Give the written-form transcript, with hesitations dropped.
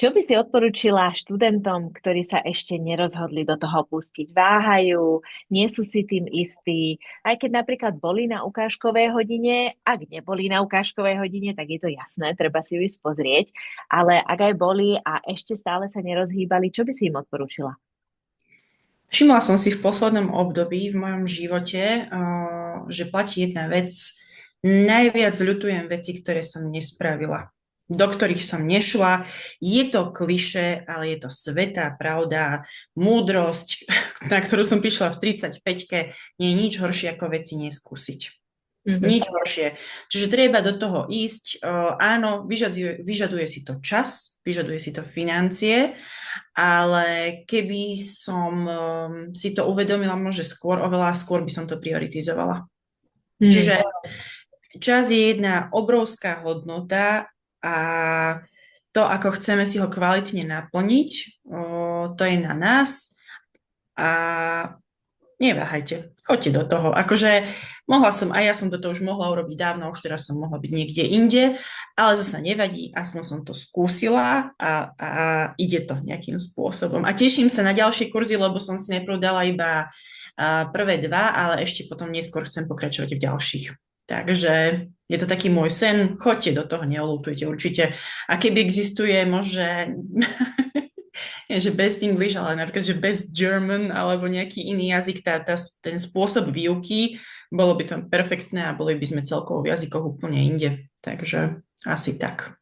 Čo by si odporučila študentom, ktorí sa ešte nerozhodli do toho pustiť? Váhajú, nie sú si tým istí, aj keď napríklad boli na ukážkovej hodine, ak neboli na ukážkovej hodine, tak je to jasné, treba si ju ísť pozrieť, ale ak aj boli a ešte stále sa nerozhýbali, čo by si im odporúčila? Všimla som si v poslednom období v mojom živote, že platí jedna vec. Najviac ľutujem veci, ktoré som nespravila, do ktorých som nešla. Je to klišé, ale je to svätá pravda, múdrosť, na ktorú som prišla v 35-ke. Nie je nič horšie, ako veci neskúsiť. Mhm. Nič horšie. Čiže treba do toho ísť. Áno, vyžaduje si to čas, vyžaduje si to financie, ale keby som si to uvedomila možno skôr, oveľa skôr by som to prioritizovala. Hmm. Čiže čas je jedna obrovská hodnota a to, ako chceme si ho kvalitne naplniť, to je na nás a neváhajte, choďte do toho. Akože aj ja som toto už mohla urobiť dávno, už teraz som mohla byť niekde inde, ale zasa nevadí, aspoň som to skúsila a ide to nejakým spôsobom. A teším sa na ďalšie kurzy, lebo som si najprv dala iba prvé dva, ale ešte potom neskôr chcem pokračovať v ďalších. Takže je to taký môj sen, choďte do toho, neolútujte určite. A keby existuje možno nie, že best English, ale napríklad, že best German alebo nejaký iný jazyk, ten spôsob výuky, bolo by to perfektné a boli by sme celkovo v jazykoch úplne inde. Takže asi tak.